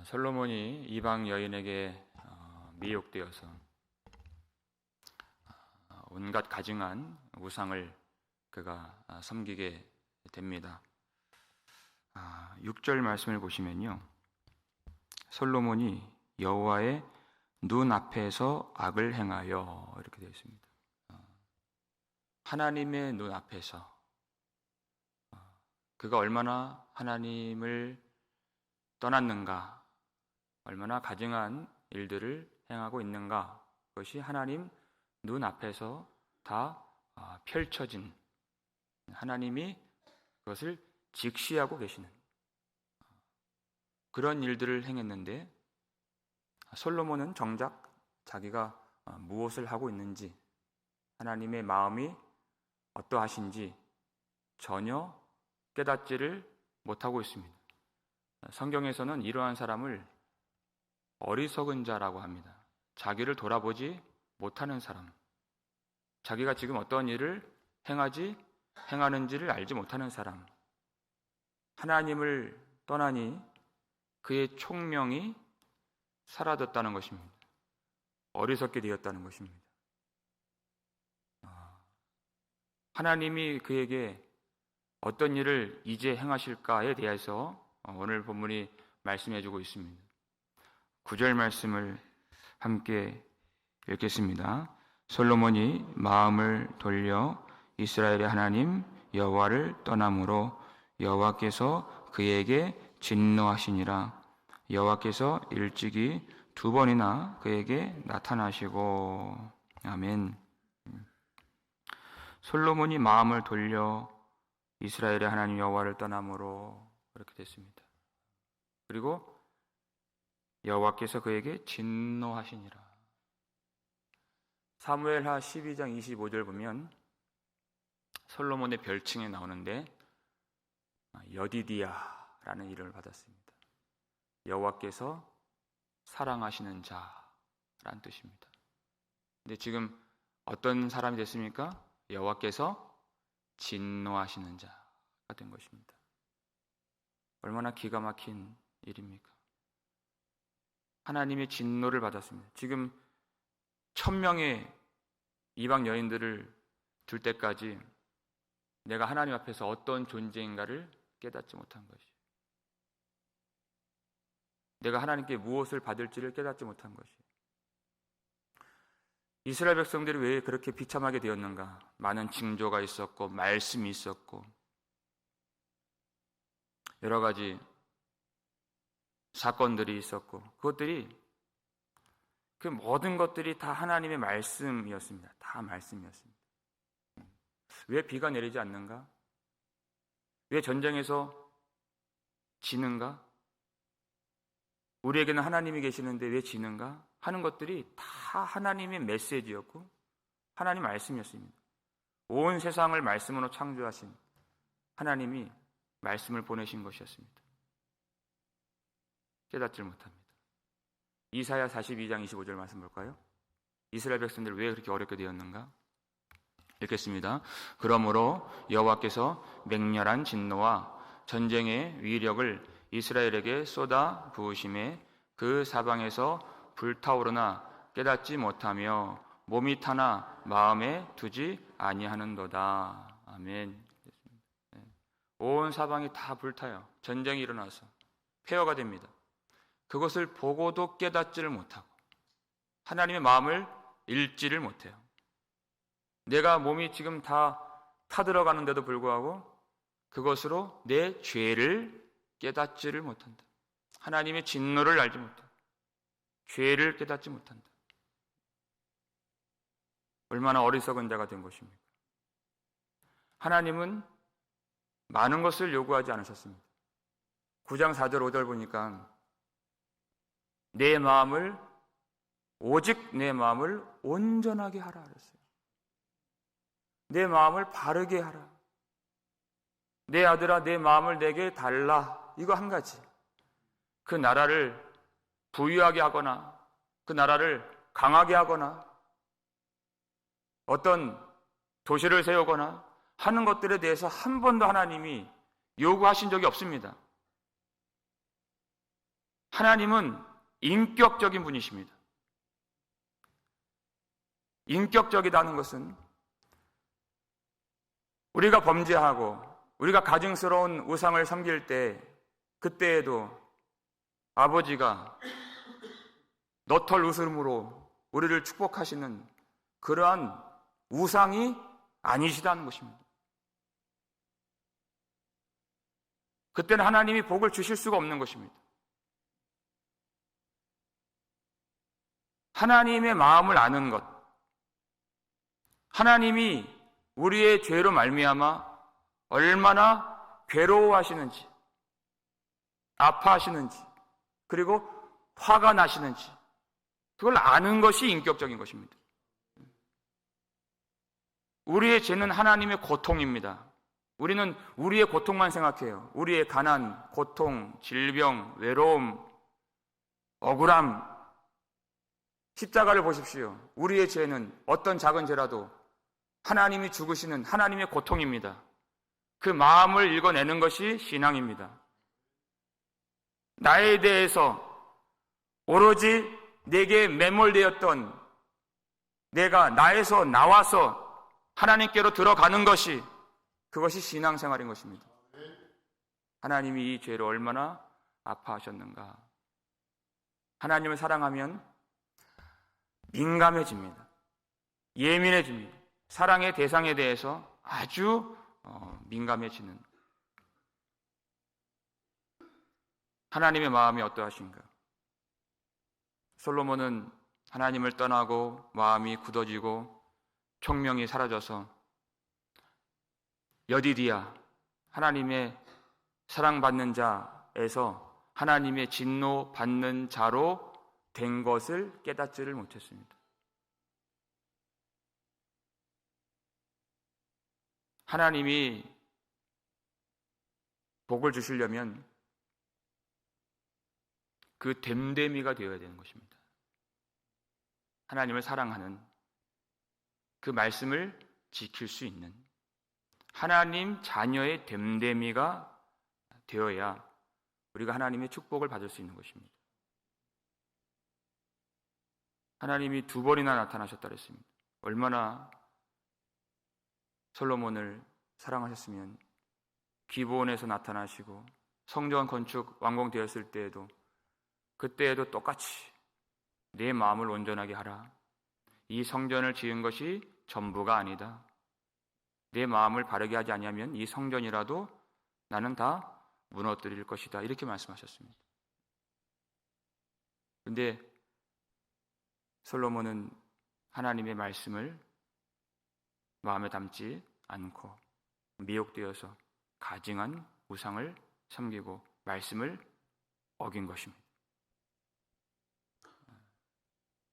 솔로몬이 이방 여인에게 미혹되어서 온갖 가증한 우상을 그가 섬기게 됩니다. 6절 말씀을 보시면요, 솔로몬이 여호와의 눈 앞에서 악을 행하여, 이렇게 되어 있습니다. 하나님의 눈 앞에서 그가 얼마나 하나님을 떠났는가, 얼마나 가증한 일들을 행하고 있는가, 그것이 하나님 눈 앞에서 다 펼쳐진, 하나님이 그것을 직시하고 계시는 그런 일들을 행했는데, 솔로몬은 정작 자기가 무엇을 하고 있는지, 하나님의 마음이 어떠하신지 전혀 깨닫지를 못하고 있습니다. 성경에서는 이러한 사람을 어리석은 자라고 합니다. 자기를 돌아보지 못하는 사람, 자기가 지금 어떤 일을 행하는지를 알지 못하는 사람, 하나님을 떠나니 그의 총명이 사라졌다는 것입니다. 어리석게 되었다는 것입니다. 하나님이 그에게 어떤 일을 이제 행하실까에 대해서 오늘 본문이 말씀해 주고 있습니다. 9절 말씀을 함께 읽겠습니다. 솔로몬이 마음을 돌려 이스라엘의 하나님 여호와를 떠남으로 여호와께서 그에게 진노하시니라. 여호와께서 일찍이 2번이나 그에게 나타나시고. 아멘. 솔로몬이 마음을 돌려 이스라엘의 하나님 여호와를 떠남으로, 이렇게 됐습니다. 그리고 여호와께서 그에게 진노하시니라. 사무엘하 12장 25절 보면 솔로몬의 별칭에 나오는데 여디디야라는 이름을 받았습니다. 여호와께서 사랑하시는 자라는 뜻입니다. 근데 지금 어떤 사람이 됐습니까? 여호와께서 진노하시는 자가 된 것입니다. 얼마나 기가 막힌 일입니까? 하나님의 진노를 받았습니다. 지금 1000명의 이방 여인들을 둘 때까지 내가 하나님 앞에서 어떤 존재인가를 깨닫지 못한 것이, 내가 하나님께 무엇을 받을지를 깨닫지 못한 것이, 이스라엘 백성들이 왜 그렇게 비참하게 되었는가? 많은 징조가 있었고 말씀이 있었고 여러 가지 사건들이 있었고, 그것들이, 그 모든 것들이 다 하나님의 말씀이었습니다. 다 말씀이었습니다. 왜 비가 내리지 않는가? 왜 전쟁에서 지는가? 우리에게는 하나님이 계시는데 왜 지는가? 하는 것들이 다 하나님의 메시지였고 하나님 말씀이었습니다. 온 세상을 말씀으로 창조하신 하나님이 말씀을 보내신 것이었습니다. 깨닫지를 못합니다. 이사야 42장 25절 말씀 볼까요? 이스라엘 백성들이 왜 그렇게 어렵게 되었는가? 읽겠습니다. 그러므로 여호와께서 맹렬한 진노와 전쟁의 위력을 이스라엘에게 쏟아 부으심에 그 사방에서 불타오르나 깨닫지 못하며 몸이 타나 마음에 두지 아니하는도다. 아멘. 온 사방이 다 불타요. 전쟁이 일어나서 폐허가 됩니다. 그것을 보고도 깨닫지를 못하고 하나님의 마음을 읽지를 못해요. 내가 몸이 지금 다 타들어가는데도 불구하고 그것으로 내 죄를 깨닫지를 못한다. 하나님의 진노를 알지 못한다. 죄를 깨닫지 못한다. 얼마나 어리석은 자가 된 것입니까? 하나님은 많은 것을 요구하지 않으셨습니다. 9장 4절 5절 보니까 내 마음을, 오직 내 마음을 온전하게 하라 그랬어요. 내 마음을 바르게 하라. 내 아들아, 내 마음을 내게 달라. 이거 한 가지. 그 나라를 부유하게 하거나 그 나라를 강하게 하거나 어떤 도시를 세우거나 하는 것들에 대해서 한 번도 하나님이 요구하신 적이 없습니다. 하나님은 인격적인 분이십니다. 인격적이라는 것은 우리가 범죄하고 우리가 가증스러운 우상을 섬길 때 그때에도 아버지가 너털 웃음으로 우리를 축복하시는 그러한 우상이 아니시다는 것입니다. 그때는 하나님이 복을 주실 수가 없는 것입니다. 하나님의 마음을 아는 것, 하나님이 우리의 죄로 말미암아 얼마나 괴로워하시는지, 아파하시는지, 그리고 화가 나시는지 그걸 아는 것이 인격적인 것입니다. 우리의 죄는 하나님의 고통입니다. 우리는 우리의 고통만 생각해요. 우리의 가난, 고통, 질병, 외로움, 억울함. 십자가를 보십시오. 우리의 죄는 어떤 작은 죄라도 하나님이 죽으시는 하나님의 고통입니다. 그 마음을 읽어내는 것이 신앙입니다. 나에 대해서 오로지 내게 매몰되었던 내가 나에서 나와서 하나님께로 들어가는 것이 그것이 신앙생활인 것입니다. 하나님이 이 죄를 얼마나 아파하셨는가. 하나님을 사랑하면 민감해집니다. 예민해집니다. 사랑의 대상에 대해서 아주 민감해지는 하나님의 마음이 어떠하신가. 솔로몬은 하나님을 떠나고 마음이 굳어지고 총명이 사라져서 여디디야, 하나님의 사랑받는 자에서 하나님의 진노 받는 자로 된 것을 깨닫지를 못했습니다. 하나님이 복을 주시려면 그 됨됨이가 되어야 되는 것입니다. 하나님을 사랑하는 그 말씀을 지킬 수 있는 하나님 자녀의 됨됨이가 되어야 우리가 하나님의 축복을 받을 수 있는 것입니다. 하나님이 2번이나 나타나셨다 그랬습니다. 얼마나 솔로몬을 사랑하셨으면 기브온에서 나타나시고 성전 건축 완공되었을 때에도 그때에도 똑같이 내 마음을 온전하게 하라. 이 성전을 지은 것이 전부가 아니다. 내 마음을 바르게 하지 아니하면 이 성전이라도 나는 다 무너뜨릴 것이다. 이렇게 말씀하셨습니다. 그런데 솔로몬은 하나님의 말씀을 마음에 담지 않고 미혹되어서 가증한 우상을 섬기고 말씀을 어긴 것입니다.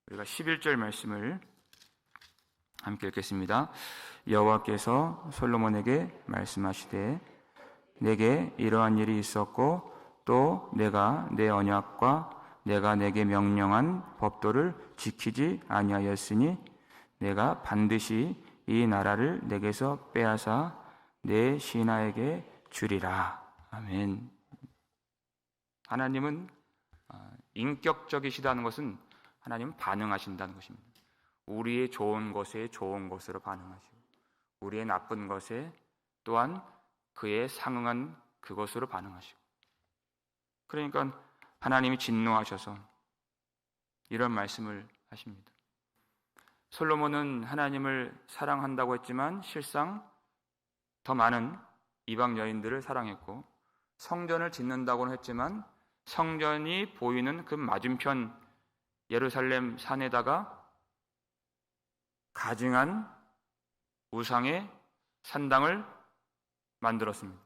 우리가 11절 말씀을 함께 읽겠습니다. 여호와께서 솔로몬에게 말씀하시되 내게 이러한 일이 있었고 또 내가 내 언약과 내가 내게 명령한 법도를 지키지 아니하였으니 내가 반드시 이 나라를 내게서 빼앗아 내 신하에게 주리라. 아멘. 하나님은 인격적이시다는 것은 하나님은 반응하신다는 것입니다. 우리의 좋은 것에 좋은 것으로 반응하시고 우리의 나쁜 것에 또한 그에 상응한 그것으로 반응하시고, 그러니까 하나님이 진노하셔서 이런 말씀을 하십니다. 솔로몬은 하나님을 사랑한다고 했지만 실상 더 많은 이방 여인들을 사랑했고 성전을 짓는다고는 했지만 성전이 보이는 그 맞은편 예루살렘 산에다가 가증한 우상의 산당을 만들었습니다.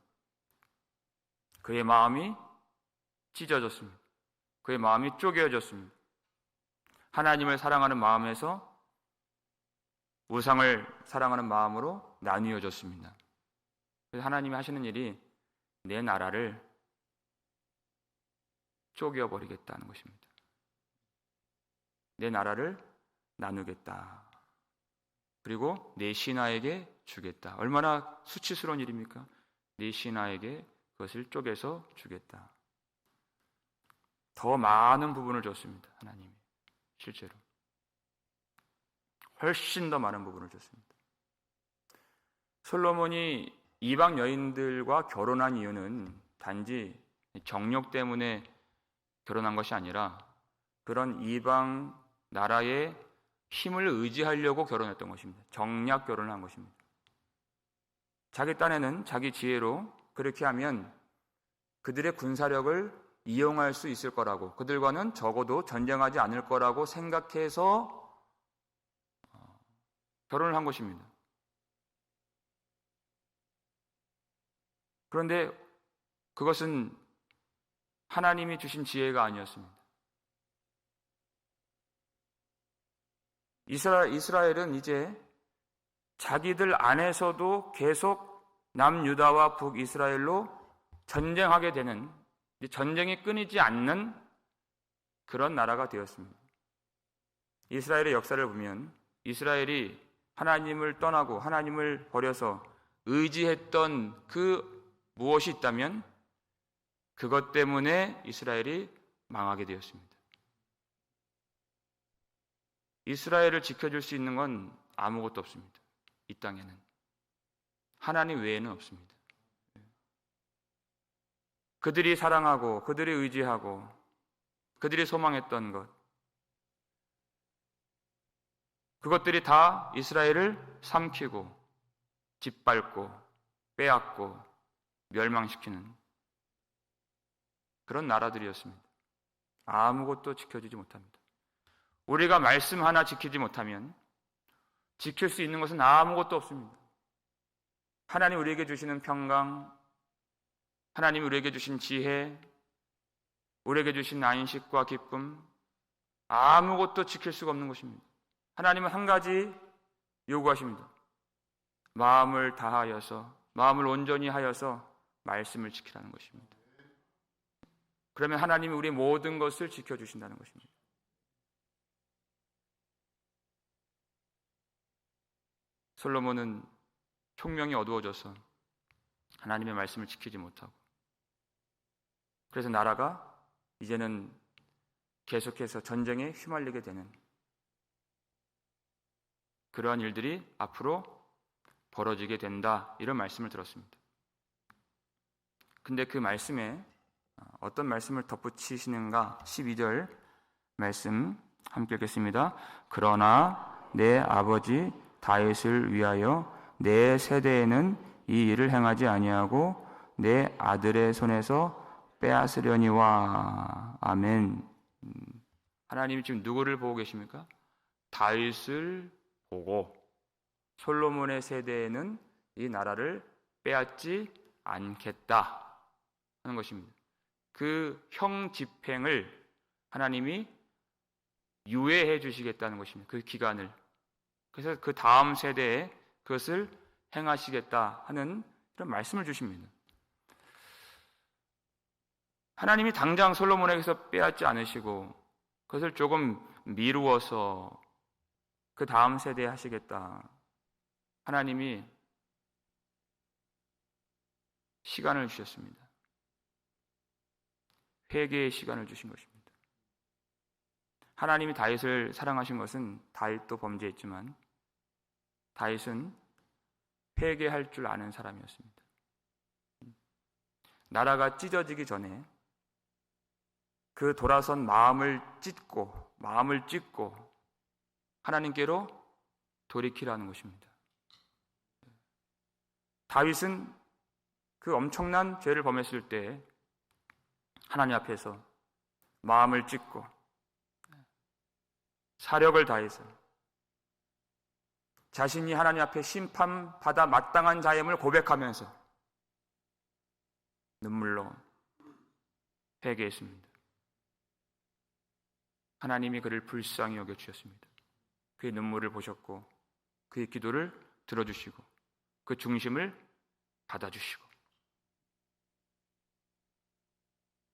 그의 마음이 찢어졌습니다. 그의 마음이 쪼개어졌습니다. 하나님을 사랑하는 마음에서 우상을 사랑하는 마음으로 나뉘어졌습니다. 그래서 하나님이 하시는 일이 내 나라를 쪼개어버리겠다는 것입니다. 내 나라를 나누겠다. 그리고 내 신하에게 주겠다. 얼마나 수치스러운 일입니까? 내 신하에게 그것을 쪼개서 주겠다. 더 많은 부분을 줬습니다. 하나님이 실제로 훨씬 더 많은 부분을 줬습니다. 솔로몬이 이방 여인들과 결혼한 이유는 단지 정욕 때문에 결혼한 것이 아니라 그런 이방 나라의 힘을 의지하려고 결혼했던 것입니다. 정략 결혼을 한 것입니다. 자기 딴에는 자기 지혜로 그렇게 하면 그들의 군사력을 이용할 수 있을 거라고, 그들과는 적어도 전쟁하지 않을 거라고 생각해서 결혼을 한 것입니다. 그런데 그것은 하나님이 주신 지혜가 아니었습니다. 이스라엘은 이제 자기들 안에서도 계속 남유다와 북이스라엘로 전쟁하게 되는, 전쟁이 끊이지 않는 그런 나라가 되었습니다. 이스라엘의 역사를 보면 이스라엘이 하나님을 떠나고 하나님을 버려서 의지했던 그 무엇이 있다면 그것 때문에 이스라엘이 망하게 되었습니다. 이스라엘을 지켜줄 수 있는 건 아무것도 없습니다. 이 땅에는 하나님 외에는 없습니다. 그들이 사랑하고 그들이 의지하고 그들이 소망했던 것, 그것들이 다 이스라엘을 삼키고 짓밟고 빼앗고 멸망시키는 그런 나라들이었습니다. 아무것도 지켜주지 못합니다. 우리가 말씀 하나 지키지 못하면 지킬 수 있는 것은 아무것도 없습니다. 하나님 우리에게 주시는 평강, 하나님 우리에게 주신 지혜, 우리에게 주신 안식과 기쁨, 아무것도 지킬 수가 없는 것입니다. 하나님은 한 가지 요구하십니다. 마음을 다하여서, 마음을 온전히 하여서 말씀을 지키라는 것입니다. 그러면 하나님이 우리 모든 것을 지켜주신다는 것입니다. 솔로몬은 총명이 어두워져서 하나님의 말씀을 지키지 못하고, 그래서 나라가 이제는 계속해서 전쟁에 휘말리게 되는 그러한 일들이 앞으로 벌어지게 된다, 이런 말씀을 들었습니다. 근데 그 말씀에 어떤 말씀을 덧붙이시는가? 12절 말씀 함께 읽겠습니다. 그러나 내 아버지 다윗을 위하여 내 세대에는 이 일을 행하지 아니하고 내 아들의 손에서 빼앗으려니와. 아멘. 하나님이 지금 누구를 보고 계십니까? 다윗을 보고 솔로몬의 세대에는 이 나라를 빼앗지 않겠다 하는 것입니다. 그 형 집행을 하나님이 유예해 주시겠다는 것입니다. 그 기간을. 그래서 그 다음 세대에 그것을 행하시겠다 하는 그런 말씀을 주십니다. 하나님이 당장 솔로몬에게서 빼앗지 않으시고 그것을 조금 미루어서 그 다음 세대에 하시겠다. 하나님이 시간을 주셨습니다. 회개의 시간을 주신 것입니다. 하나님이 다윗을 사랑하신 것은 다윗도 범죄했지만 다윗은 회개할 줄 아는 사람이었습니다. 나라가 찢어지기 전에 그 돌아선 마음을 찢고 하나님께로 돌이키라는 것입니다. 다윗은 그 엄청난 죄를 범했을 때 하나님 앞에서 마음을 찢고 사력을 다해서 자신이 하나님 앞에 심판받아 마땅한 자임을 고백하면서 눈물로 회개했습니다. 하나님이 그를 불쌍히 여겨주셨습니다. 그의 눈물을 보셨고 그의 기도를 들어주시고 그 중심을 받아주시고,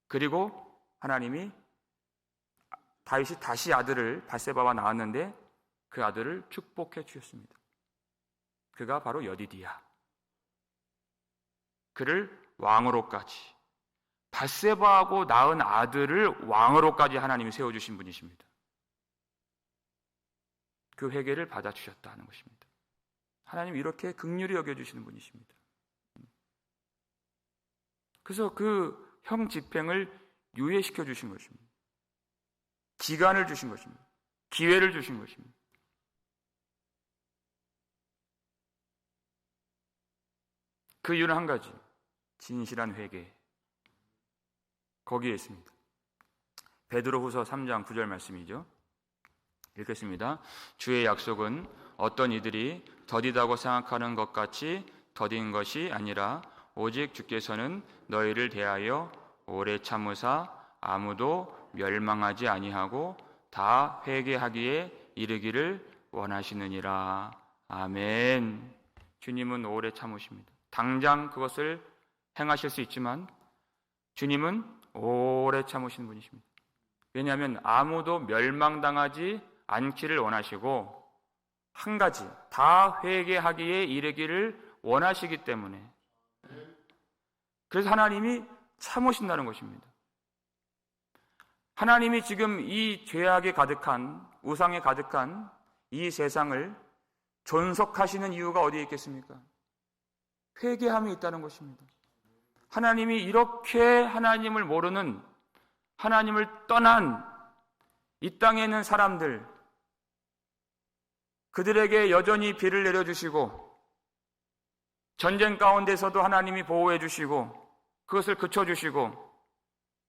그리고 하나님이 다윗이 다시 아들을 밧세바와 낳았는데 그 아들을 축복해 주셨습니다. 그가 바로 여디디야. 그를 왕으로까지 밧세바하고 낳은 아들을 왕으로까지 하나님이 세워주신 분이십니다. 그 회개를 받아주셨다 하는 것입니다. 하나님 이렇게 긍휼히 여겨주시는 분이십니다. 그래서 그 형 집행을 유예시켜 주신 것입니다. 기간을 주신 것입니다. 기회를 주신 것입니다. 그 이유는 한 가지, 진실한 회개. 거기에 있습니다. 베드로후서 3장 9절 말씀이죠. 읽겠습니다. 주의 약속은 어떤 이들이 더디다고 생각하는 것 같이 더딘 것이 아니라 오직 주께서는 너희를 대하여 오래 참으사 아무도 멸망하지 아니하고 다 회개하기에 이르기를 원하시느니라. 아멘. 주님은 오래 참으십니다. 당장 그것을 행하실 수 있지만 주님은 오래 참으시는 분이십니다. 왜냐하면 아무도 멸망당하지 않기를 원하시고 한 가지, 다 회개하기에 이르기를 원하시기 때문에, 그래서 하나님이 참으신다는 것입니다. 하나님이 지금 이 죄악에 가득한, 우상에 가득한 이 세상을 존속하시는 이유가 어디에 있겠습니까? 회개함이 있다는 것입니다. 하나님이 이렇게 하나님을 모르는, 하나님을 떠난 이 땅에 있는 사람들, 그들에게 여전히 비를 내려주시고 전쟁 가운데서도 하나님이 보호해 주시고 그것을 그쳐주시고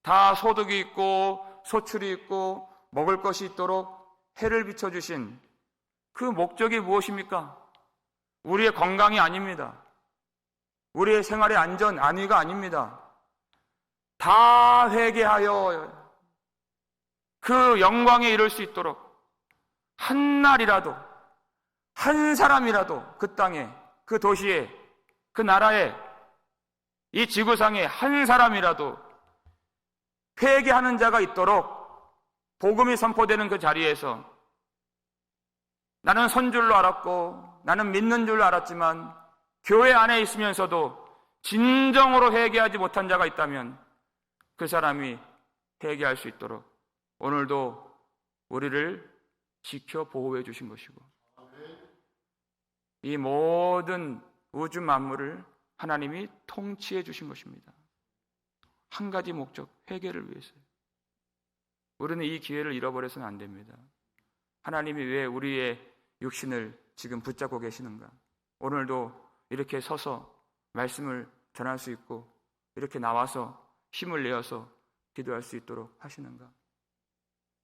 다 소득이 있고 소출이 있고 먹을 것이 있도록 해를 비춰주신 그 목적이 무엇입니까? 우리의 건강이 아닙니다. 우리의 생활의 안전, 안위가 아닙니다. 다 회개하여 그 영광에 이를 수 있도록 한 날이라도, 한 사람이라도 그 땅에, 그 도시에, 그 나라에, 이 지구상에 한 사람이라도 회개하는 자가 있도록 복음이 선포되는 그 자리에서 나는 선 줄로 알았고 나는 믿는 줄로 알았지만 교회 안에 있으면서도 진정으로 회개하지 못한 자가 있다면 그 사람이 회개할 수 있도록 오늘도 우리를 지켜 보호해 주신 것이고 이 모든 우주 만물을 하나님이 통치해 주신 것입니다. 한 가지 목적, 회개를 위해서요. 우리는 이 기회를 잃어버려서는 안 됩니다. 하나님이 왜 우리의 육신을 지금 붙잡고 계시는가? 오늘도 이렇게 서서 말씀을 전할 수 있고 이렇게 나와서 힘을 내어서 기도할 수 있도록 하시는가?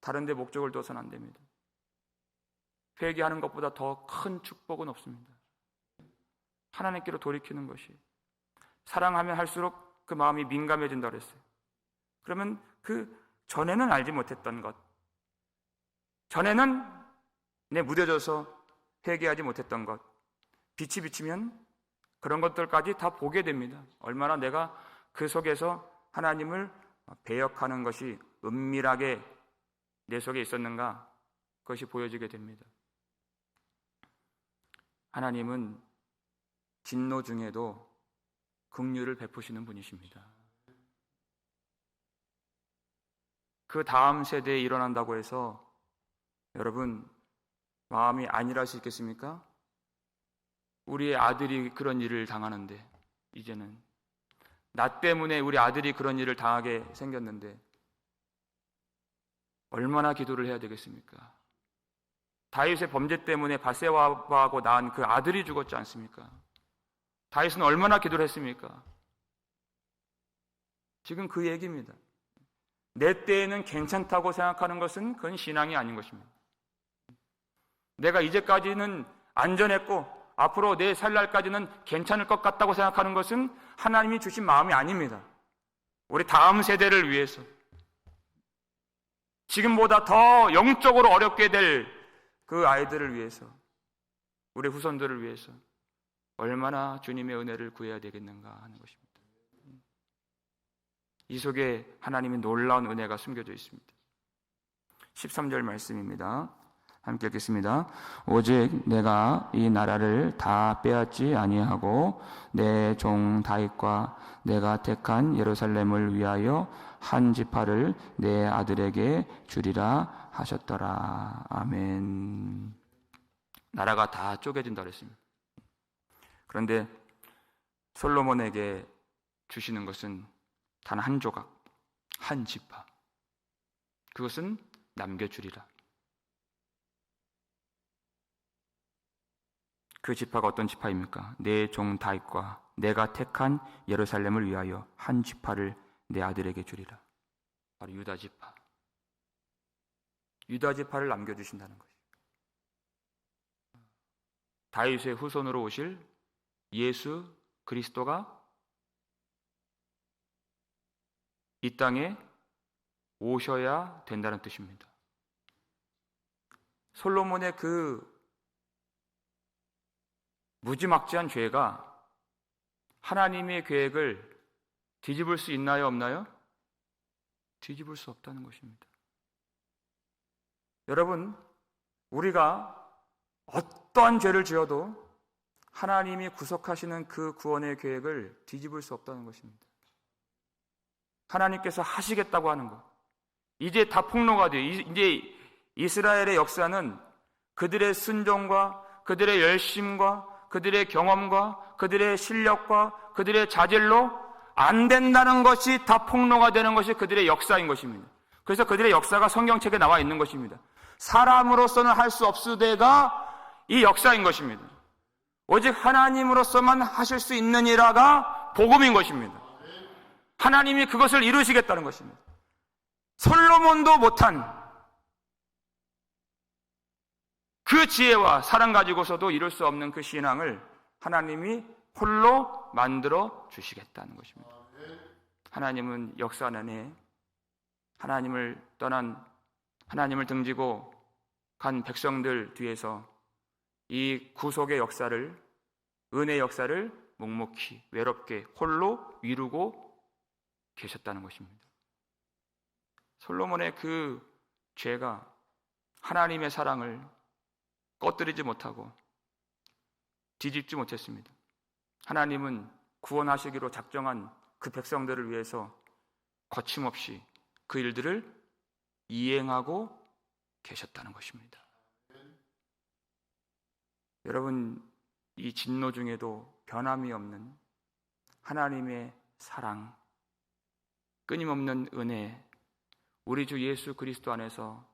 다른 데 목적을 둬서는 안 됩니다. 회개하는 것보다 더 큰 축복은 없습니다. 하나님께로 돌이키는 것이, 사랑하면 할수록 그 마음이 민감해진다고 했어요. 그러면 그 전에는 알지 못했던 것, 전에는 내 무뎌져서 회개하지 못했던 것, 빛이 비치면 그런 것들까지 다 보게 됩니다. 얼마나 내가 그 속에서 하나님을 배역하는 것이 은밀하게 내 속에 있었는가, 그것이 보여지게 됩니다. 하나님은 진노 중에도 긍휼을 베푸시는 분이십니다. 그 다음 세대에 일어난다고 해서 여러분 마음이 안일할 수 있겠습니까? 우리의 아들이 그런 일을 당하는데, 이제는 나 때문에 우리 아들이 그런 일을 당하게 생겼는데 얼마나 기도를 해야 되겠습니까? 다윗의 범죄 때문에 밧세바하고 낳은 그 아들이 죽었지 않습니까? 다윗은 얼마나 기도를 했습니까? 지금 그 얘기입니다. 내 때에는 괜찮다고 생각하는 것은 그건 신앙이 아닌 것입니다. 내가 이제까지는 안전했고 앞으로 내 살 날까지는 괜찮을 것 같다고 생각하는 것은 하나님이 주신 마음이 아닙니다. 우리 다음 세대를 위해서, 지금보다 더 영적으로 어렵게 될 그 아이들을 위해서, 우리 후손들을 위해서 얼마나 주님의 은혜를 구해야 되겠는가 하는 것입니다. 이 속에 하나님의 놀라운 은혜가 숨겨져 있습니다. 13절 말씀입니다. 함께 읽겠습니다. 오직 내가 이 나라를 다 빼앗지 아니하고 내 종 다윗과 내가 택한 예루살렘을 위하여 한 지파를 내 아들에게 주리라 하셨더라. 아멘. 나라가 다 쪼개진다 그랬습니다. 그런데 솔로몬에게 주시는 것은 단 한 조각, 한 지파. 그것은 남겨주리라. 그 지파가 어떤 지파입니까? 내 종 다윗과 내가 택한 예루살렘을 위하여 한 지파를 내 아들에게 주리라. 바로 유다 지파. 유다 지파를 남겨주신다는 것이죠. 다윗의 후손으로 오실 예수 그리스도가 이 땅에 오셔야 된다는 뜻입니다. 솔로몬의 그 무지막지한 죄가 하나님의 계획을 뒤집을 수 있나요, 없나요? 뒤집을 수 없다는 것입니다. 여러분, 우리가 어떠한 죄를 지어도 하나님이 구속하시는 그 구원의 계획을 뒤집을 수 없다는 것입니다. 하나님께서 하시겠다고 하는 것. 이제 다 폭로가 돼요. 이제 이스라엘의 역사는 그들의 순종과 그들의 열심과 그들의 경험과 그들의 실력과 그들의 자질로 안 된다는 것이 다 폭로가 되는 것이 그들의 역사인 것입니다. 그래서 그들의 역사가 성경책에 나와 있는 것입니다. 사람으로서는 할 수 없으되가 이 역사인 것입니다. 오직 하나님으로서만 하실 수 있는 일화가 복음인 것입니다. 하나님이 그것을 이루시겠다는 것입니다. 솔로몬도 못한 그 지혜와 사랑 가지고서도 이룰 수 없는 그 신앙을 하나님이 홀로 만들어 주시겠다는 것입니다. 하나님은 역사 내내 하나님을 떠난, 하나님을 등지고 간 백성들 뒤에서 이 구속의 역사를, 은혜의 역사를 묵묵히 외롭게 홀로 이루고 계셨다는 것입니다. 솔로몬의 그 죄가 하나님의 사랑을 꺼뜨리지 못하고 뒤집지 못했습니다. 하나님은 구원하시기로 작정한 그 백성들을 위해서 거침없이 그 일들을 이행하고 계셨다는 것입니다. 여러분, 이 진노 중에도 변함이 없는 하나님의 사랑, 끊임없는 은혜, 우리 주 예수 그리스도 안에서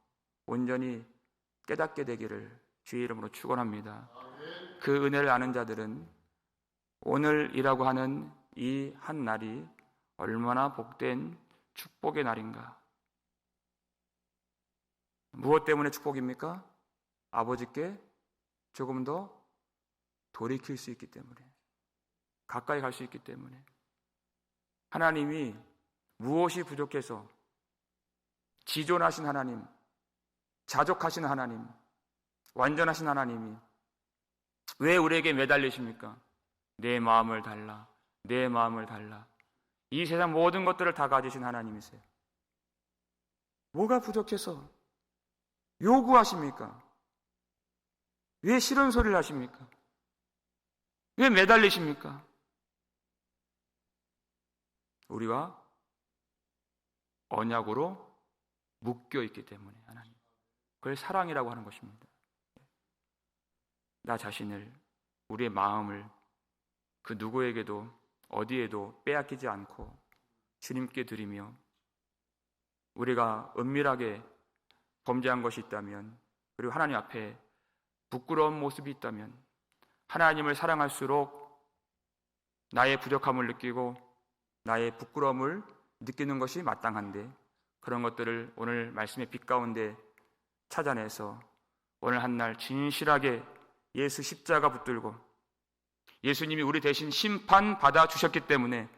온전히 깨닫게 되기를 주의 이름으로 축원합니다. 그 은혜를 아는 자들은 오늘이라고 하는 이 한 날이 얼마나 복된 축복의 날인가. 무엇 때문에 축복입니까? 아버지께 조금 더 돌이킬 수 있기 때문에, 가까이 갈 수 있기 때문에, 하나님이 무엇이 부족해서 지존하신 하나님, 자족하신 하나님, 완전하신 하나님이 왜 우리에게 매달리십니까? 내 마음을 달라, 내 마음을 달라. 이 세상 모든 것들을 다 가지신 하나님이세요. 뭐가 부족해서 요구하십니까? 왜 싫은 소리를 하십니까? 왜 매달리십니까? 우리와 언약으로 묶여 있기 때문에 하나님, 그걸 사랑이라고 하는 것입니다. 나 자신을, 우리의 마음을 그 누구에게도 어디에도 빼앗기지 않고 주님께 드리며, 우리가 은밀하게 범죄한 것이 있다면, 그리고 하나님 앞에 부끄러운 모습이 있다면, 하나님을 사랑할수록 나의 부족함을 느끼고 나의 부끄러움을 느끼는 것이 마땅한데, 그런 것들을 오늘 말씀의 빛 가운데 찾아내서 오늘 한날 진실하게 예수 십자가 붙들고 예수님이 우리 대신 심판 받아 주셨기 때문에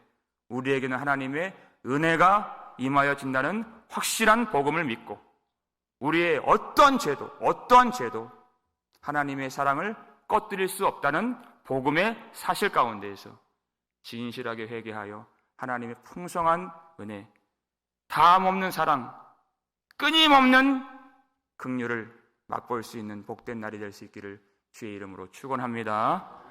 우리에게는 하나님의 은혜가 임하여진다는 확실한 복음을 믿고, 우리의 어떠한 죄도 하나님의 사랑을 꺼뜨릴 수 없다는 복음의 사실 가운데에서 진실하게 회개하여 하나님의 풍성한 은혜, 다함 없는 사랑, 끊임없는 긍휼을 맛볼 수 있는 복된 날이 될 수 있기를 주의 이름으로 축원합니다.